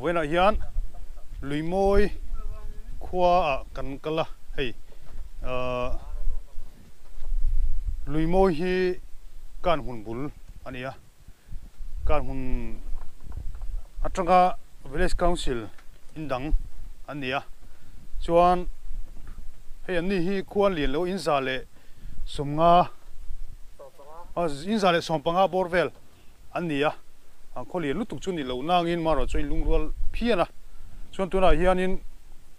เว้นอะไรยันลุยมวยขวากันกันละเฮ้ยลุยมวยที่การหุ่นบุลอันนี้การหุ่นอัตรา village council อินดังอันนี้ส่วนเฮ้ยอันนี้ที่ควรเรียนแล้วอินซาเลสมงาอินซาเลสมปังอาบอร์เวลอันนี้เขาเรียนลุตุกจุนี่เรานางอินมาเราจอยลุงรัวพี่นะส่วนตัวน่ะเฮียนิน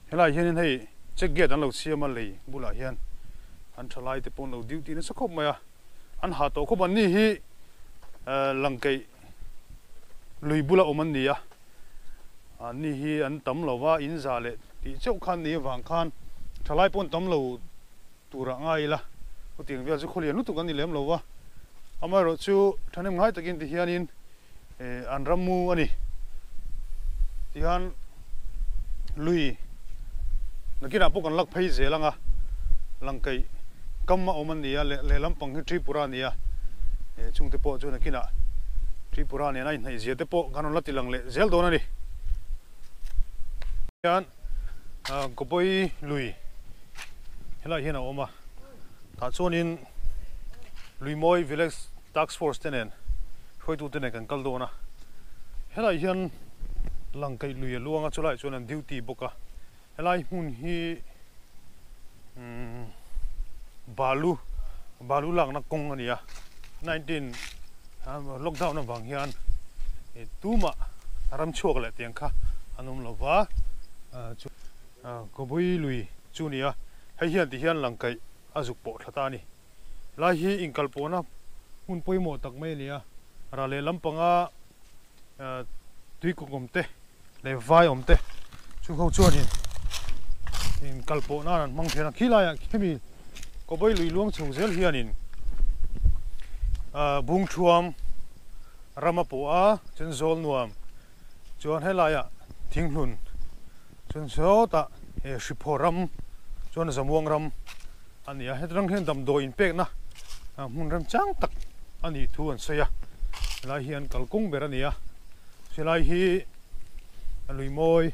เฮล่าเฮียนินให้เช็คเกตอันเราเสียมาเลยบุลาเฮียนอันทลายแต่ปนเราดิวตีนี่สักคบไหมอันหาตัวคบอันนี้ที่หลังไกลุยบุลาอมันนี่อันนี้ที่อันตั้มเราว่าอินซาเลที่เจ้าขันนี้วางขันทลายปนตั้มเราตัวร่างไงล่ะก็ถึงเวลาจะเขาเรียนลุตุกันนี่เลี้ยมเราว่าอามาเราชูท่านง่ายตะกินที่เฮียนินอันรำมูอันนี้ที่ฮันลุยนักกีฬาพวกกันลักไพ่เสียลังลังไก่กัมมาอมันนี่เลลำปังที่ทริปุรานี่ช่วงเตปอจนนักกีฬาทริปุรานี่นะเสียเตปอกันลัดที่ลังเลเซลโดนนี่ยันก็ไปลุยเฮล่าเห็นเอาออกมาถ้าส่วนนี้ลุยมวย village task force เท่านั้นช่วยตัวเท่านั้นกันกัลโดนะเฮล่าเห็นลังไก่ลุยล่วงจุดไหนจนนั้นดิวตีบุกเฮล่าหุ่นฮีบาลูหลังนักกงอันนี้19ล็อกดาวน์นั่นบางอย่างตู้มารำโชกเลยเตียงค่ะอันนั้นเราว่าก็ไปลุยจุนี่ให้เห็นที่เห็นหลังไก่อาจุกโปะทัตานี่ลายฮีอิงกัลโปนะหุ่นปุยหมดตักไม่เนี่ยเราเลยลำปังตุยกุกอมเตะเลยไฟอมเตะช่วงเขาชวนอินกัลโปนั่นมังเทนักขี้ลายแค่มีก็ไปลุยล่วงสูงเสียเฮียนินบุงชวมรามาปัวจนโซลนัวมจวนให้ลายทิ้งหนุนจนโซตะสิพอรำจนสมวงรำอันนี้ให้ตั้งเห็นดำโดอินเป็กนะมุนรำจังตักอันนี้ทวนเสียลายเฮียนกัลกุ้งเบรนี่เสียลายฮีลุยมวย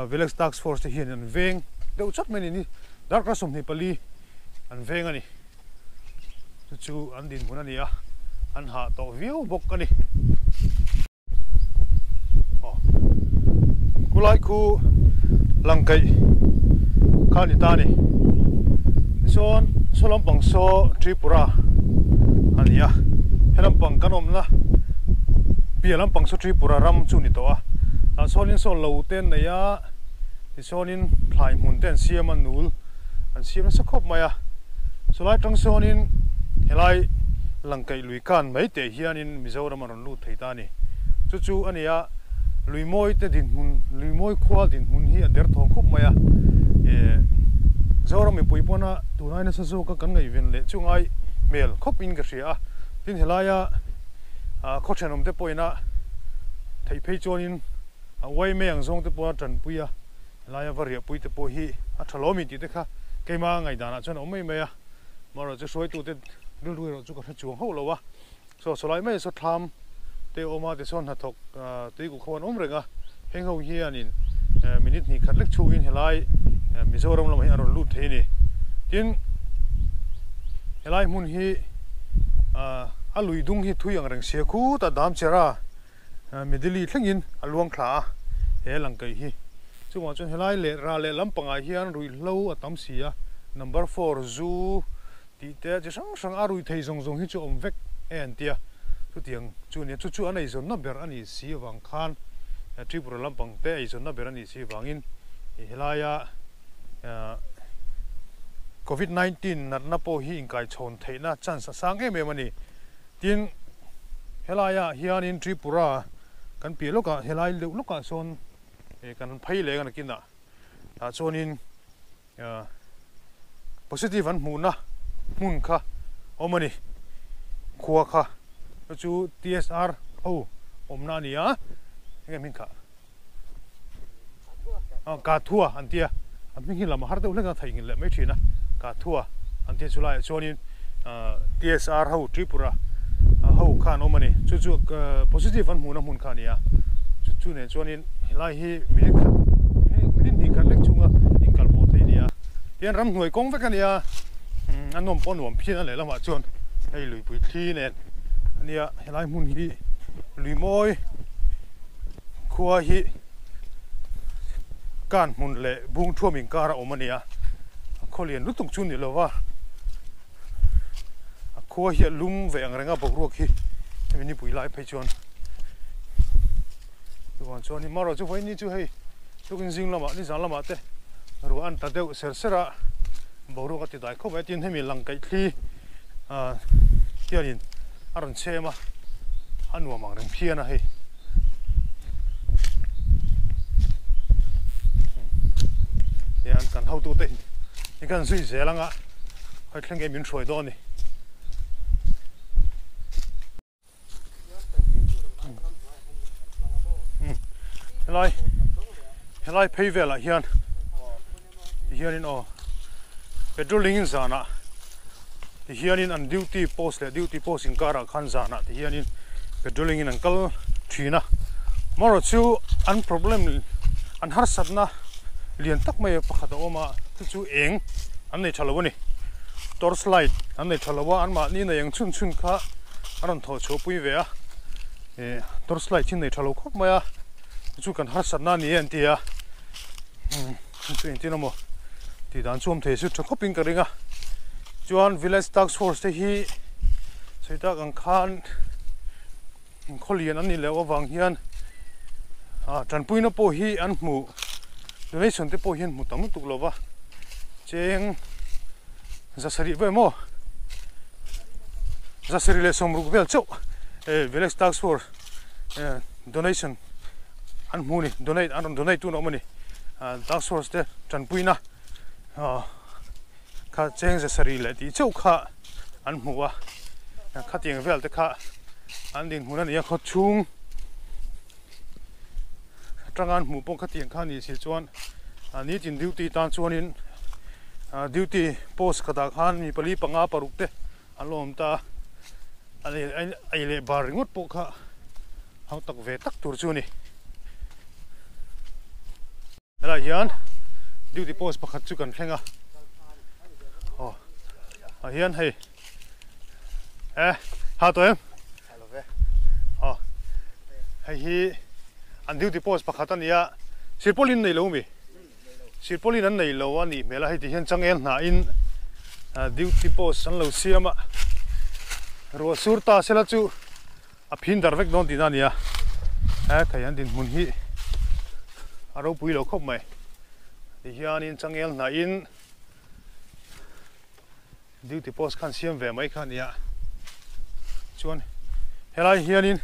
village task force ที่เฮียนเวงเดี๋ยวชัดไม่นี่ดาร์กสมนิปลีอันเวงอันนี้จู่อันดินมุนอันนี้อันหาตัววิวบกอันนี้กูไล่กูลังไก่ข้านิตานี่ส่วนลำปังโซทริปุระอันนี้เฮลำปังกันอมนะเปียลำปังโซทริปุระรำจุนี่ตัวส่วนนี้ส่วนเราเต้นเนี่ยส่วนนี้พลายหุ่นเต้นเสียมันนูลอันเสียมันสักครบไหมส่วนไล่ทั้งส่วนนี้เฮลัยหลังไก่ลุยกันไม่เตะเฮียนินมิจฉาเรามันรู้ไทยตานี่จู่ๆอันนี้ลุยมวยเตะดินหุ่นลุยมวยขวาดินหุ่นเฮียเดือดท้องครบไหมเจ้าเราไม่ปุยปนตัวนั้นน่ะสู้กันไงวินเล่จู่ไงเมลครบอินกับเสียดินเฮลัยเขาเชิญผมเตะปุยนะไทยเพย์จอนินไว้ไม่ยังทรงเตะปุยจันปุยลายว่าเรียบปุยเตะปุยฮีทะเลาะมีติดเด็กค่ะเกี่ยมาไงด่านะจนไม่มาเราจะช่วยตัวเด็กดูเราจุกกระจวงเขาเราวะสลายไม่สุดทำเตะออกมาเตะส่วนหัดถกตีกุขวันเรงเฮงเขาเฮียนินมินิทนี่ขัดเล็กชูอินเฮลัยมิโซรัมเราไม่อารมณ์ลุดเทนี่ทินเฮลัยมุนฮีลุยดุงฮีทุยอย่างแรงเสียคู่แต่ดามเชรามิดลีทั้งยินลวงขาเฮลังไกฮีจู่มาจนเฮลัยเละเละลำปังเฮียนรุยเล่าตั้มเสีย number 4 zoo ที่เตะจะสังรุยไทยทรงฮิจูอมเวกเตียทุกอย่างจู่เนี่ยจู่อันนี้ส่วนนับเบอร์อันนี้สีวังคานทริปลำปังเตะส่วนนับเบอร์อันนี้สีวังอินเฮลัยCOVID-19 นับโปหิงไก่ชนไทยน่าจันสังเมันนี่ทินเฮลัยเฮียนินทริปุระกันเปียลูกเฮลัยลูกส่วนกันไพ่เล็กกันกินนะถ้าส่วนนี้positive อันมุนนะมุนค่ะอมันนี่ขวาค่ะจู่ TSR อมนานี่ยังไงมินค่ะกาทัวอันเดียอันนี้เรามาหาตัวเรื่องการไทยกันเลยไม่ใช่นะกาทัวอันเดียสุดท้ายส่วนนี้TSR ทริปุระข้านอมันนี่จู่positive อันมุนนะมุนค่ะนี่จู่เนี่ยส่วนนี้เฮ lai hi minit ni kan lek chunga inkal bo thei nia hian ram hnuai kong vek ania anom pon nuam phin a le lama chuan hei lui pui thli nen ania helai mun hi lui moi khua hi kan mun le bung thuam in kara omania kholian lutung chun ni lowa khua hi lum ve ang renga bok ruak hi mini pui lai phei chuan chuan chuan ni maro chu voi ni chu hei tukin jing lama ni zang lama te ru an ta deuh ser sera boru ka ti dai kho ve tin hemi lang kai thli tianin aron chema anua mang reng phiana hei yan kan hau tu te ni kan zui zelanga hoi thleng min throi do ni helai phei vela hian in o petrolling in zana hian in an duty post in kara khan zana hian in petrolling in ankal thina maro chu an problem an har satna lian tak mai pakhat oma chu eng an nei thalawani torchlight an nei thalawa an ma ni na yang chun kha aron tho cho pui ve a torchlight chin nei thalo khop maya chu kan har satna ni an tia chu in tinamo ti dan chom the su thoping ka ringa chuan village task force te hi soita kan khan kholian an ni lewa wang hian tran puina po hi an mu donation te po hian mu tam tu lowa cheng zasari ve mo zasari le somruk vel chau village task force donation an mu ni donate tu no mani task force te tran puina kha cheng zasari le ti chau kha an muwa kha tiang vel te kha an din hunan ya kho chung trangan mu pong kha tiang kha ni sil chuan ani tin duty tan chuanin duty post khata khan mi pali panga paruk te alom ta ai le bar ringot po kha hau tak ve tak tur chu ni la hian duty post pakhat chu kan thlenga hian hei ha to em hei hi an duty post pakhat ania sirpolin nei lo mi sirpolin an nei lo ani mela hei ti hian changel na in duty post an lo siama ro surta sela chu a phin dar vek don tin ania thai an din mun hi aro pui lo khop mai ti hian in changel na in duty post khan siam ve mai khan ya chuan helai hianin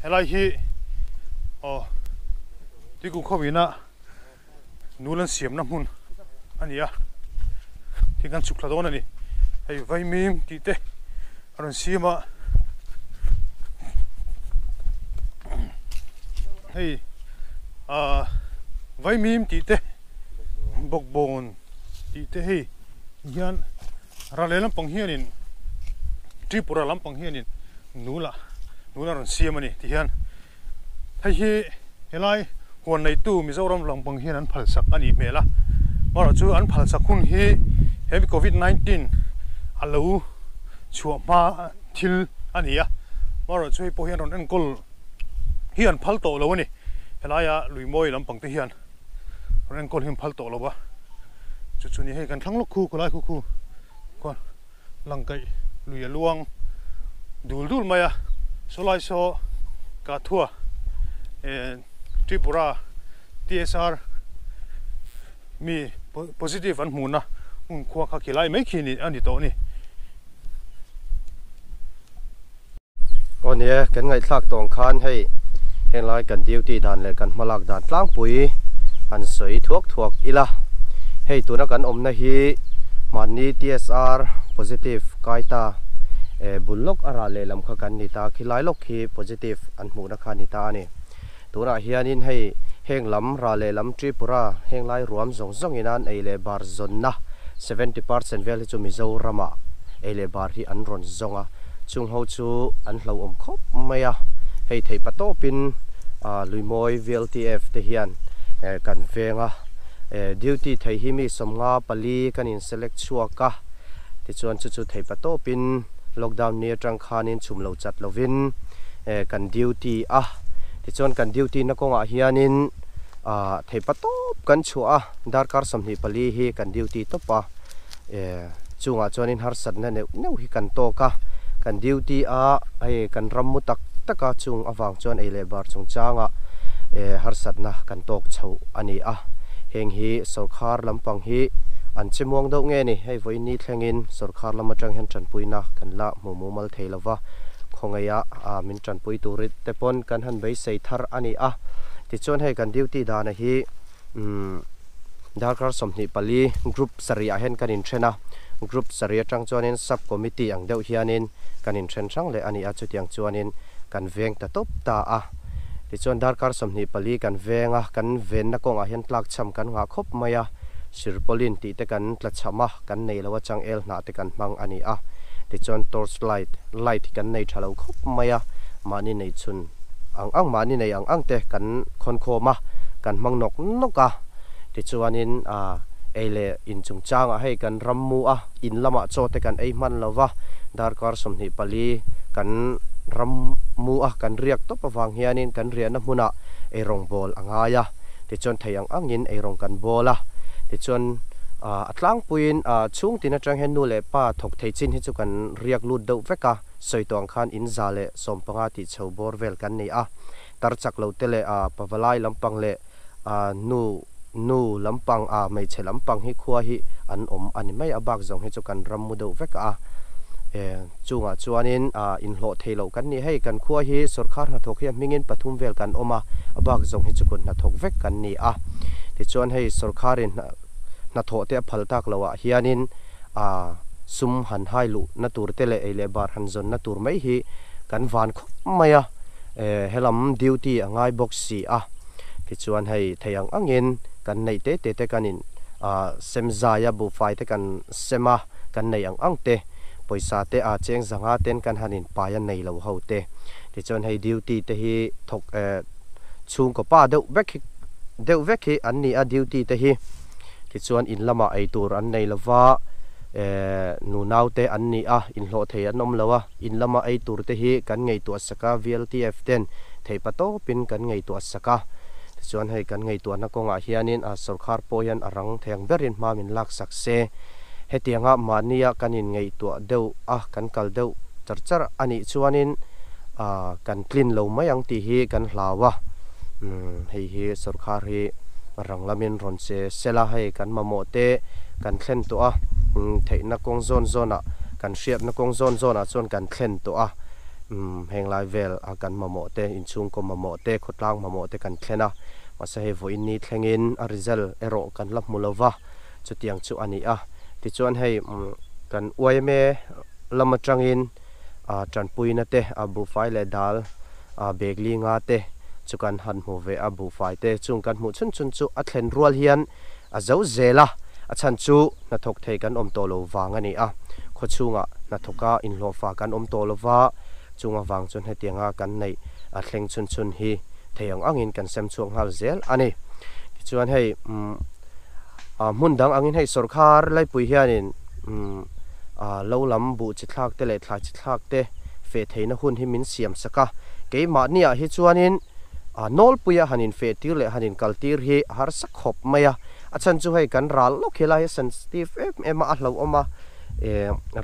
helai hi ti ku khowina nulan siam na mun ania ti kan chukla don ani hei vai mim ti te aron siama hei vai mim ti te bokbon ti te hei hian rale lampang hianin tripura lampang hianin nula ron siamani ti hian hei hi helai huan nei tu Mizoram lampang hian an phalsak ani mela mara chu an phalsak hun hi heavy covid-19 alo chuwa ma thil ania mara chu po hian ron an kol hian phal to lo ani helaya luimoi lampang te hian ron an kol him phal to lo ba chu ni hei kan thanglok khu kulai khu kon langkai luya luang dul maya solai so ka thua Tripura TSR mi positive an hmuna khua kha kilai mai khini ani to ni onia kan ngai thlak tong khan hei henlai kan duty dan le kan malak dan tlang pui an soi thuak ila hei tuna kan omna hi mani TSR positive kaita bullok ara le lam kha kan ni ta khilai lok hi positive an hmuna kha ni ta ani tura hianin hei henglam ra le lam Tripura henglai ruam zong inan eile bar zonna 70% vel chu Mizorama eile bar hi an ron zonga chung ho chu an hlo om khop maya hei thei pato pin lui moi VLTF te hian kan venga duty thei hi mi somnga pali kan in select chuaka ti chuan chu thei pato pin lockdown ni tang khanin chumlo chat lovin kan duty ti chuan kan duty na konga hianin thei pato kan chua darkar samni pali hi kan duty topa chunga chuanin har sat na neu hi kan to ka kan duty ai kan rammu tak taka chung awang chuan ei lebar chung changa har sat na kan tok chho ani heng hi sarkar lampang hi an chimuang do nge ni hei voi ni thlengin sarkar lamatang hen tran puina kan la mu mal theilawa khongaya min tran pui turit te pon kan han bei sei thar ani ti chuan hei kan duty dana hi darkar somni pali group saria hen kan in thena group saria tang chuanin sub committee ang deuh hianin kan in thren thang le ani chu tiang chuanin kan veng ta top ta ti chuan darkar somni pali kan venga kan ven na konga hian tlak cham kan nga khop maya sirpolin ti te kan tla chama kan nei lawa chang el na te kan mang ani ti chuan torch light kan nei thalo khop maya mani nei chun ang mani nei ang te kan khon khoma kan mang nok noka ti chuanin eile in chung changa hei kan rammu in lama cho te kan ei man lawa darkar somni pali kan rammu kan riak to pawang hianin kan ria na hmuna ei rong bol angaya ti chuan theiang angin ei rong kan bola ti chuan atlang puin chung tina tang hen nu le pa thok thei chin hi chu kan riak lut do veka soitong khan in zale sompanga ti chhobor vel kan nei tar chak lo tele pawalai lampang le nu lampang mai che lampang hi khuwa hi an ani mai abak zong hi chu kan rammu do veka chunga chuanin in hlo theilo kan ni hei kan khuwa hi sarkar na thok hi mingin pathum vel kan oma abak zong hi chu kun na thok vek kan ni ti chuan hei sarkarin na tho te phal tak lawa hianin sum han hailu na tur tele eile bar han zon na tur mai hi kan van khop maya helam duty angai box si ti chuan hei theiang angin kan nei te kanin semzaya bu fai te kan sema kan nei ang te poisa te cheng zanga ten kan hanin payan nei lo ho te ti chuan hei duty te hi thok chung ko pa deuh vek hi an ni duty te hi ti chuan in lama ei tur an nei lova nu nau te an ni in hlo thei an om lawa in lama ei tur te hi kan ngei tu saka VLTF ten thei pato pin kan ngei tu saka ti chuan hei kan ngei tu na konga hianin sarkar poyan arang theng berin ma min lak sakse hetianga mania kanin ngei tu deuh kan kal deuh char ani chuanin kan clean lo mayang ti hi kan hlawa hei hi sarkar hi ranglamin ronse sela hei kan mamote kan thlen to theina kong zona kan hriat na kong zona chuan kan thlen to henglai vel kan mamote inchung ko mamote khotlang mamote kan thlena masa he voin ni thlengin a result ero kan la mulova chutiang chu ani ti chuan hei kan uaime lama tangin tranpuina te abu fai le dal begli nga te chukan han mu ve abu fai te chung kan mu chun chu a thlen rual hian a zo zela a chan chu na thok thei kan om to lo wangani kho chunga na thoka in lo fa kan om to lo wa chunga wang chun hetianga kan nei a thleng chun hi theiang angin kan sem chuang hal zel ani chuan hei mundang angin hei sarkar lai pui hianin lo lam bu chithlak te le thla chithlak te fe theina hun hi min siam saka keima nia hi chuanin nol puya hanin fe tir le hanin kaltir hi har sak khop maya achan chu hei kan ral lo khela hi sensitive ema a hlo oma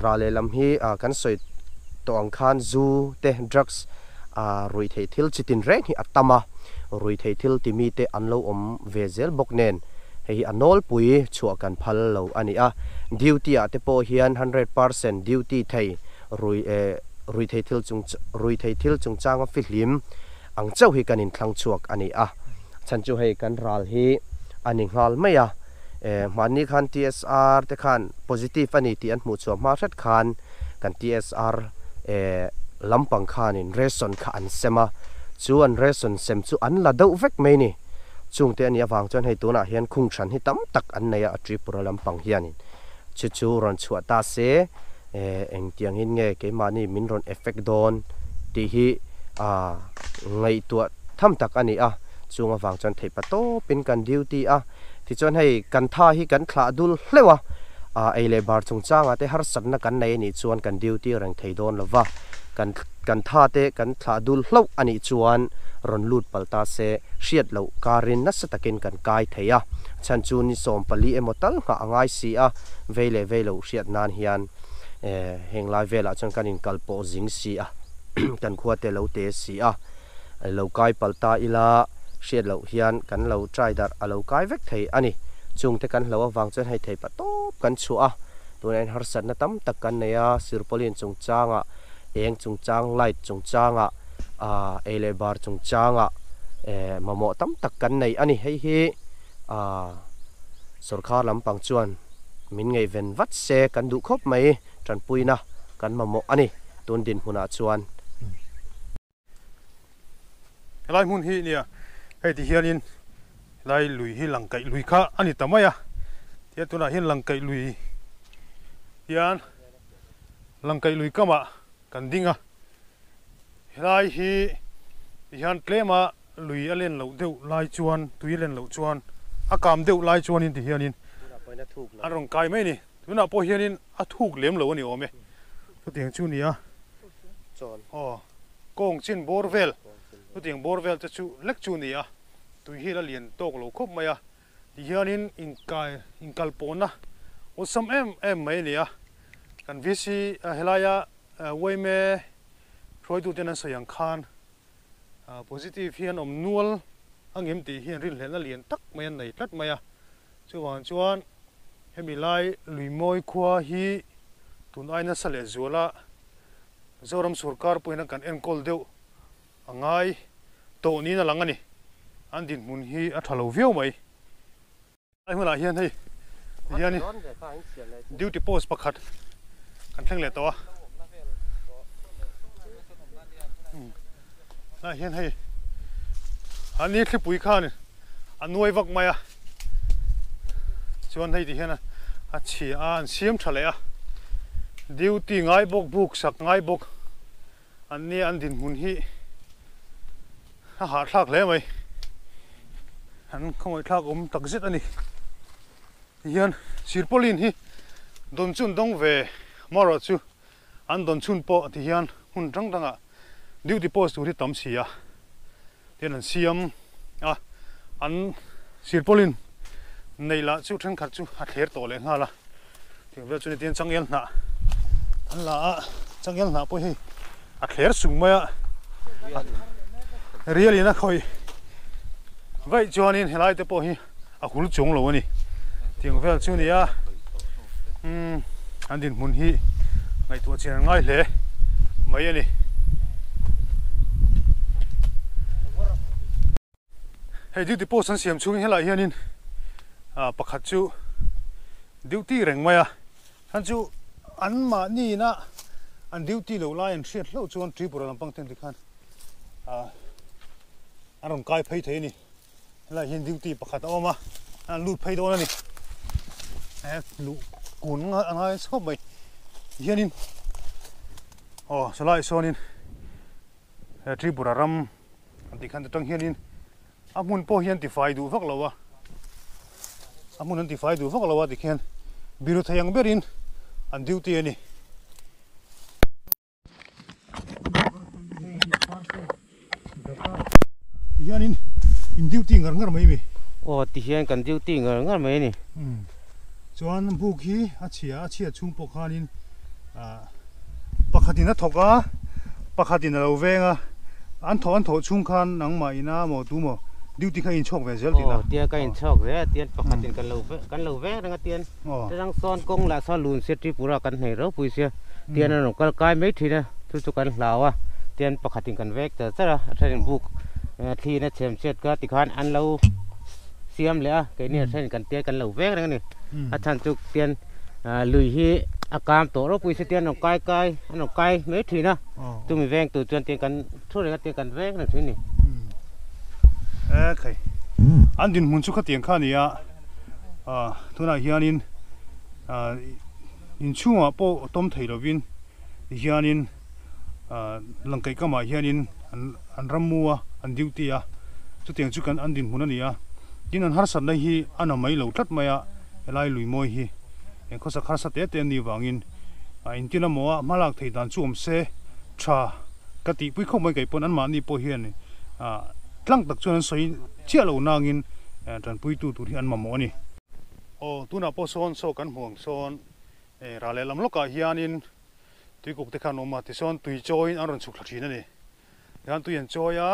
rale lam hi kan soi tong khan zu te drugs rui thei thil chitin reng hi atama rui thei thil timi te anlo vezel boknen hei anol pui chua kan phal lo ani duty te po hian 100% duty thei rui thei thil chung changa fihlim ang chau hi kanin thlang chuak ani chan chu hei kan ral hi ani ngal maya mani khan TSR te khan positive ani ti an mu chu ma that khan kan TSR lampang khan in reson kha an sema chu an reson sem chu an la do vek mai ni chung te ani awang chon hei tuna hian khung than hi tam tak an neya tripura lampang hianin chu ron chua ta se eng tiang in nge ke mani min ron effect don ti hi ngai tu tham tak ani a chunga wang chon thei pato pin kan duty a ti chon hei kan tha hi kan thla dul hlewa ei le bar chung changa te har sanna kan nei ni chuan kan duty rang thei don lova kan tha te kan thla dul hlo ani chuan ron lut palta se hriat lo karin na satakin kan kai theia chan chu ni som pali emotal nga angai si a velo hriat nan hian heng lai vela chon kan in kalpo jing si a kan khuate lo te si a lo kai palta ila hriat lo hian kan lo try dar a lo kai vek thei ani chung te kan lo awang chen hai thei pa top kan chu a tunen har sat na tam tak kan neya sirpolin chung changa eng chung chang light chung changa ele bar chung changa mamo tam tak kan nei ani hei hi sarkar lampang chuan min ngei ven vat se kan du khop mai tran puina kan mamo ani tun din huna chuan lai mun hi nia hei ti hianin lai lui hi langkai lui kha ani tamaya tia tuna hian langkai lui hian langkai lui kama kan dinga lai hi hian klema lui alen lo deuh lai chuan tui len lo chuan akam deuh lai chuan in ti hianin arong kai mai ni tuna po hianin a thuk lem lo ani ome tu tiang chu nia chon kong chin borvel tu tiang borvel te chu lek chu nia tui hi la lian tok lo khop maya ti hianin in kalpona o sam em mai nia kan visi helaya weime roi tu tenan sayang khan positive hian om nual angem ti hian ril hlela lian tak mai an nei tlat maya chuan hemi lai luimoi khua hi tun aina sale zuala zoram sarkar poina kan enkol deu angai to ni na langani an din mun hi a thalo viau mai ai hula hian hei hian ni duty post pakhat kan thleng le to na hian hei ani thlipui khan an nuai vak maya chuan hei ti hian a chi an siam thale a duty ngai bok buk sak ngai bok an ni an din mun hi ha thlak le mai an khoi thlak tak zet ani hian sirpolin hi don chun dong ve maro chu an don chun po ti hian hun tanga duty post uri tam sia ten an siam an sirpolin neila chu than khat chu a thler to le ngala ting ve chu ni ten changyal na an la changyal na po hi a thler sung maya really na khoi vai chuanin helai te po hi a hul chung lo ani ting vel chu ni a an din mun hi ngai tu chen ngai hle mai ani hei duty post an siam chung helai hianin pakhat chu duty reng maya han chu an ma ni na an duty lo lai an hriat lo chuan tripura lampang ten ti khan aron kai phei thei ni helai hian duty pakhat awma an lut phei do na ni lu kun angai sop mai hianin salai sonin tripura ram anti khan tang hianin amun po hian ti fai du vak lawa amun an ti fai du vak lawa ti khian biru thayang berin an duty ani hianin in duty ngar mai mi ti hian kan duty ngar mai ni chuan buk hi a chia chung po khanin pakhatin a thoka pakhatin a lo venga an tho chung khan nang mai na mo tu mo duty kha in chok ve zel ti na tia ka in chok re tian pakhatin kan lo ve rang tian rang son kong la so lun se tripura kan nei ro pui sia tian an kal kai mai thina chu kan hlawa tian pakhatin kan vek ta chara athain buk thi na chem chet ka ti khan an lo siam le a ke ni athain kan tia kan lo vek rang ni athan chu tian lui hi akam to ro pui se tian no kai an kai mai thina tu mi veng tu chuan tian kan thu re tian kan vek na thini khai an din mun chu kha tiang kha ni a thuna hianin in chunga po tom thei lovin hianin langkai kama hianin an ramua an duty a chu tiang chu kan an din hun ania tin an har sat na hi ana mai lo tlat maya helai lui moi hi en khosa khar sa te ni wangin in tina moa malak thei dan chu om se tha kati pui khom mai kai pon an ma ni po hian tlang tak chuan soi chia lo nangin tran pui tu hi an ma mo ni o tuna po son so kan hmuang son rale lam loka hianin tui kuk te khan oma ti son tui join an ron chuk thina ni yan tu yan choya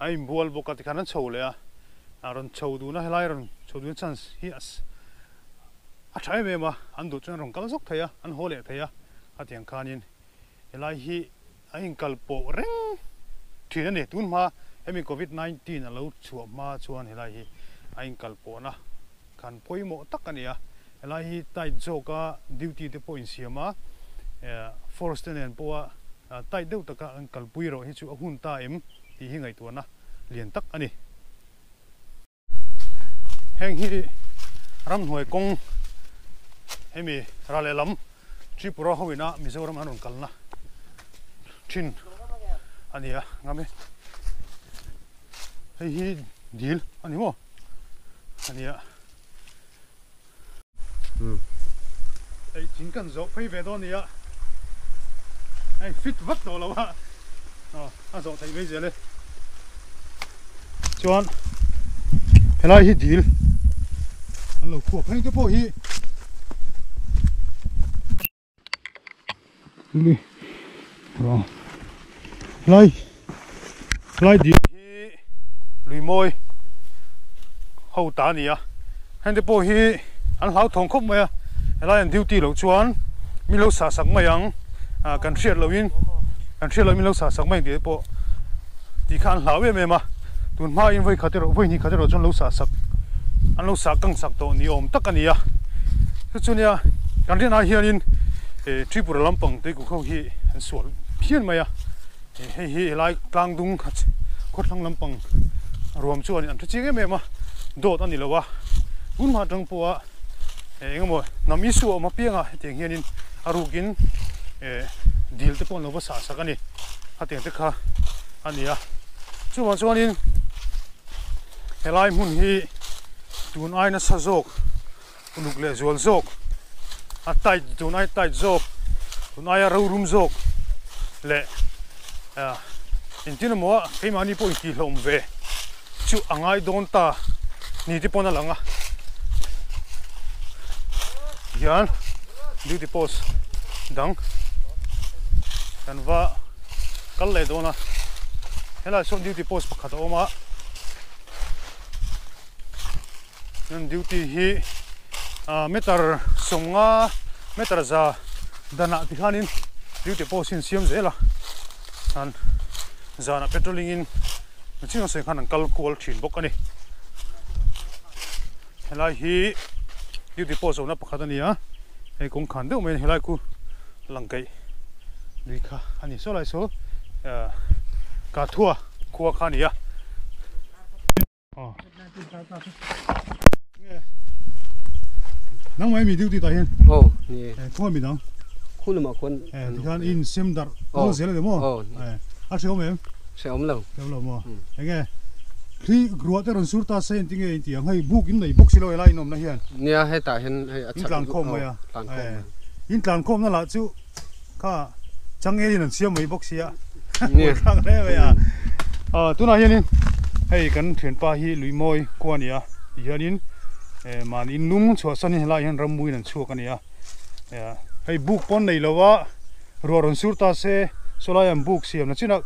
ai bual boka ti khan an chho le a ron chho du na helai ron chho du chance hi as a thai me ma an du chuan rong kal zok theya an hole theya atiang khanin helai hi a in kal po reng thina ni tun ma emi covid 19 a lo chuwa ma chuan helai hi a in kal po na kan poimo takania helai hi tai joka duty te point siama forest nen poa tai deu taka an kalpui ro hi chu ahun ta em ti hi ngai tu na lian tak ani heng hi ram hnuai kong hemi rale lam tripura hoina mizoram anon kalna thin ania ngame hei hi dil ani mo ania ei chính cần dỗ phi về đó nè ei fit vắt đồ là ba à dỗ thấy bây giờ đây chọn cái này hít deal anh lục cuộc hay cái bộ hi đi rồi lại deal hi lùi môi hậu tá nè hay cái bộ hi anh lão thòng khóc mày lại anh duty lâu chuan mi lâu xả sắc mày ang cần share lâu in cần share lâu mi lâu xả sắc mày thì bộ thì khăn lão về mày mà tuần mai in với khát rồi với ni khát rồi chuan lâu xả sắc anh lâu xả căng sắc to ni om tắc anh ya cái chuan ya cần riêng ai hiền in tripura lampang tới cũng không hi anh suol phiền mày hi lại clang dung khát lang lampang ruộng chuan anh chỉ cái mày mà đốt anh đi lâu à tuần mai trăng po engem mo nam isu ma pianga teng hianin arukin deal te pon lo sa sakani ateng te kha ania chuan chuanin helai mun hi tun aina sa jok unuk le zol jok atai tun ai tai jok tun ai ro rum jok le intin mo ke mani po ki hlom ve chu angai don ta ni ti pon alanga yan duty post dang kan va kal le dona hela son duty post pakhat oma yan duty hi meter songa meter za dana tikhanin duty post in siam zela an zana patrolling in chinga se khan kal kol thin bok ani hela hi duty post ona pakhat ania ei kong khan deuh men helai ku langkai lui kha ani so lai so ka thua khuwa kha nia nang mai mi duty ta hian ni thua mi dang khun ma khun thì khan in sim dar o zela de mo a chho mem sẽ ống lâu lo mo nghe khi gruat ron surta sen tinge tiang hai book in nei box lo lai nom na hian nia hay ta hian hay in tlan khom mai in tlan khom na la chu kha chang e in siam mai box ya nia khang re mai tu na hian in hei kan thian pa hi lui moi ko ania hian in man in nung chho san hi lai hian ramui nan chu kan ya hei book pon nei lowa ron surta se solayam book siam na china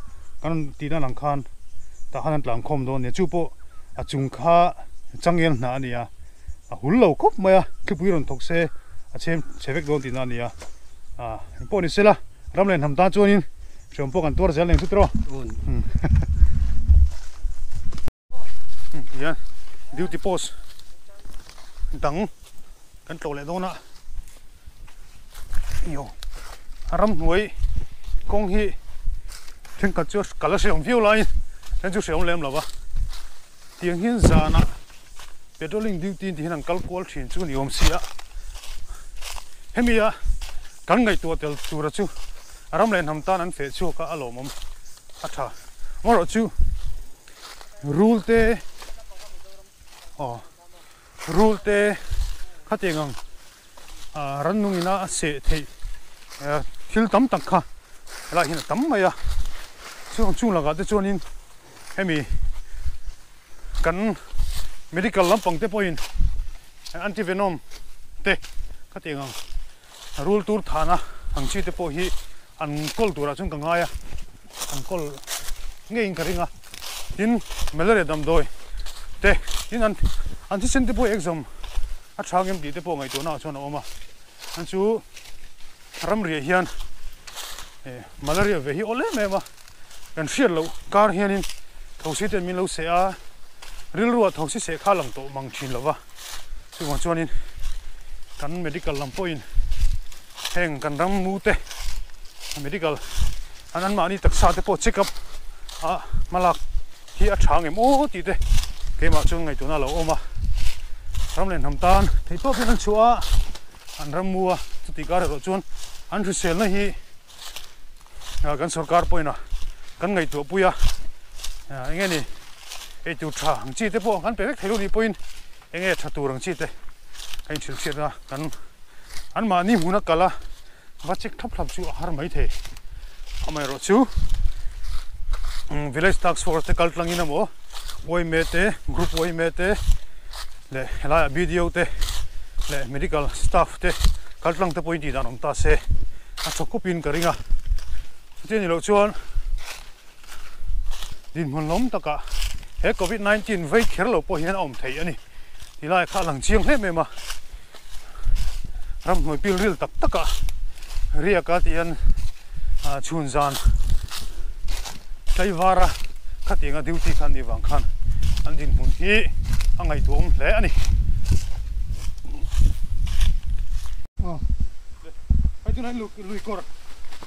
kan tina lang khan ta hanan tlang khom don ne chu po a chung kha changel na ania a hul lo khop maya khipui ron thok se a chem chevek don tin ania po ni sela ramlen ham ta chuanin shompo kan tor zel leng sutro ya duty post dang kan tlo le dona yo ram hnuai kong hi thing ka chu kala seom view line kan chu seom lem lawa tiang hian zana patrolling duty ti hian kal kol thin chu ni om sia hemia kan ngai to tel chura chu aram len ham tan an fe chu ka alomam atha moro chu rule te rule te khatengang rannungina se thei thil tam tak kha la hin tam maya chung laga te chonin hemi kan medical lampang te point antivenom te khatengang rule tur thana angchi te po hi an kol tura chung kangaya an kol ngein karinga tin malaria dam doi te tin an thi te po exam a thangem ti te po ngai to na chona oma an chu ramri hian malaria ve hi ole mema kan fiel lo kar hianin thosi te min lo se a ril ruwa thosi se kha lang to mang thin lova chu ma chuanin kan medical lampoin heng kan ram mu te medical an mani taksa te po check up malak hi a thangem o ti te ke ma chung ngai to na lo oma ramlen hamtan thei to pin an chua an ramua chuti kar ro chun an thu sel na hi kan sarkar poina kan ngai to puya enge ni e tu tha ang chi te po kan pe thelu ni point enge thatu rang chi te kain thil chira kan an ma ni huna kala va check thap thap chu har mai the amai ro chu village task force te kal tlangina mo oi me te group oi me te le la video te le medical staff te kal tlang te point di dan ta se a chokupin karinga tin lo chuan din mon lom taka he covid 19 vai kher lo po hian om thei ani ti lai kha lang chiang hle me ma ram noi pil ril tak taka ria ka tian chun zan kai vara khatinga duty khan ni wang khan an din mun hi angai tom hle ani ai tu nai lui kor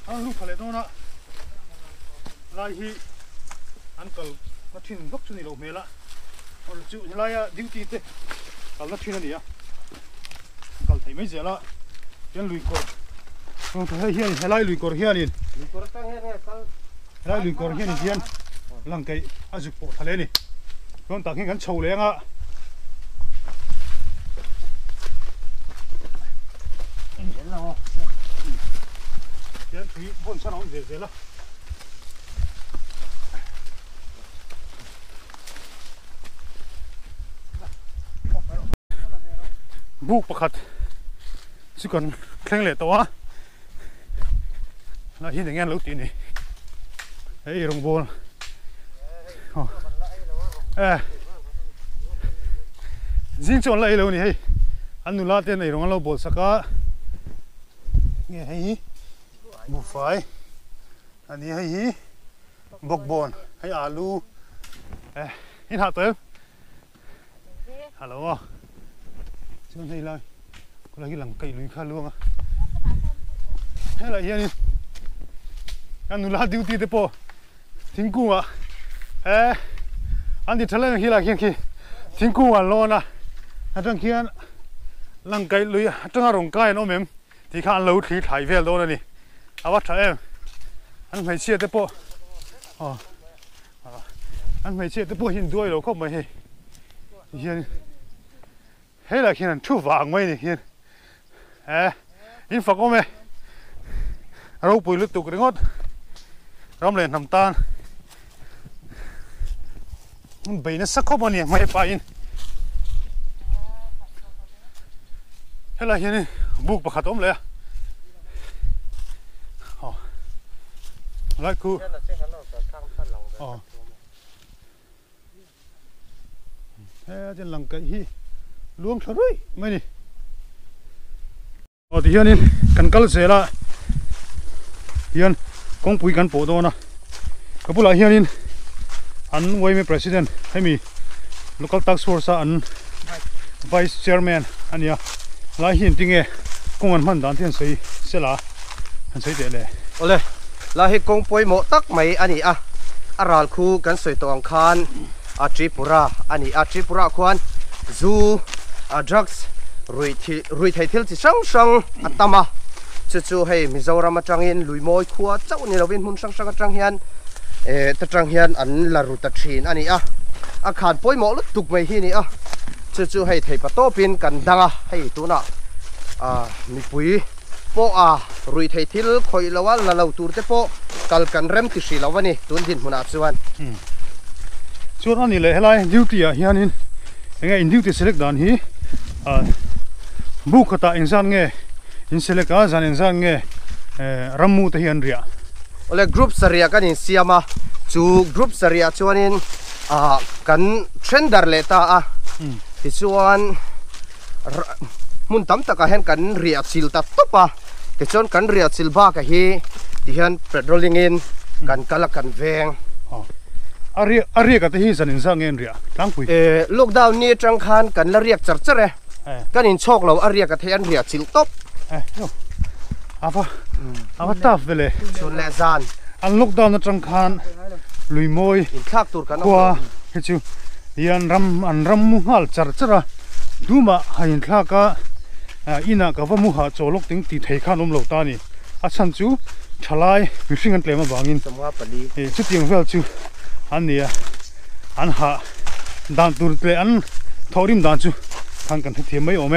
an lu phale dona lai hi uncle na thin gok chu ni lo mela or chu lai duty te kal na thin ani ya kal thei mai zela yan lui kor không thấy hiền hay lai lùi cor hiền lai lùi cor hiền hiền lăng cây azuk po thale ni con tang hiền chou leng a hiền lo hiền thủy bon sa nong ze la buk pakhat chỉ còn khen lệ to là hiện tại nghe lấu tiền này ấy rồng bồn riêng chọn lại lâu này anh nu la tiền này rồng lâu bồn saka nghe hay bù phai anh ấy hay bọc bồn hay alu hiện hạt tới hello chúng thấy lại có là cái lăng cây lùi khá luôn à hay là hiện anh nu la duty te po thingku à anh đi thale hi la khian khi thingku à lo na atang khian lang kai lui atang rong kai no mem thì khan lo thi thai vel do na ni awa tha em anh mai chia te po anh mai chia te po hin duai lo khop mai he hian hay là khian thu vàng mai ni hian in phak ome rau pui lu tuk ringot ram len nam tan bei na sakop ani mai pa in hela hian buk pakhat om le lai ku he chen lang kai hi luang tharui mai ni thì hian kan kal zela hian kong pui kan po do na kapula hian an wai president hemi local task force an vice chairman ania la hian tinge kong an man dan thian sei sela an sei de le ole la hi kong poi mo tak mai ani aral khu kan soi tong khan Tripura ani Tripura khuan zu drugs rui thei thil chi sang atama chu hei Mizoram atangin luimoi khua chau ni lovin hun sang atang hian ta tang hian an la ru ta thin ani อาคารป่วยหมอลุตุกไม่ฮีนี่อ่ะจู่ๆให้ไทยปะโต้เป็นกันดังอ่ะให้ตัวน่ะมีปุ๋ยโปรุยไทยทิลคอยละว่าละเราตูร์เตโปกัลกันเริ่มติดสิละวันนี้ตุนดินมุนาบสวนส่วนอันนี้เลยให้ไรดิวตี้อ่ะเฮียนินยังไงอินดิวตี้ select ด่านฮีบุกขตาอินสันเงอิน select อ่ะสันอินสันเงรัมมูตะเฮียนเรียโอเลกรุ๊ปสเรียกันอินเซียมาจู่กรุ๊ปสเรียชวนอินกันเทรนดาร์เลต้าอ่ะที่ชวนมุนตั้มตะกะเห็นกันเรียสิลตัดตุ๊บอ่ะที่ชวนกันเรียสิลบ้ากะฮีที่เห็นเปโตรลิงอินกันกะละกันเวงอาเรียกกันที่สันอินสันเงเรียตั้งปุยลูกดาวนี้จังคันกันละเรียกจัดเลยกันอินโชคเราอาเรียกะเทียนเรียสิลตบอาฟาตัฟเลยส่วนเลซานอันลูกดาวน์จังคันลุยมวยอินคลักตูร์กันกว่าเฮ้ยจูยันรำมุฮัลจัดระดูมาให้อินคลักก็อินักกับว่ามุฮัลโจลกติ้งตีไทยขานมเหล่าตานี่อาชันจูชลายมิชิงันเตลมาบางินสมว่าปลีชุดยังเวลจูอันนี้อันหาด่านตูร์เตลอันทอริมด่านจูทางกันที่ไม่โอเม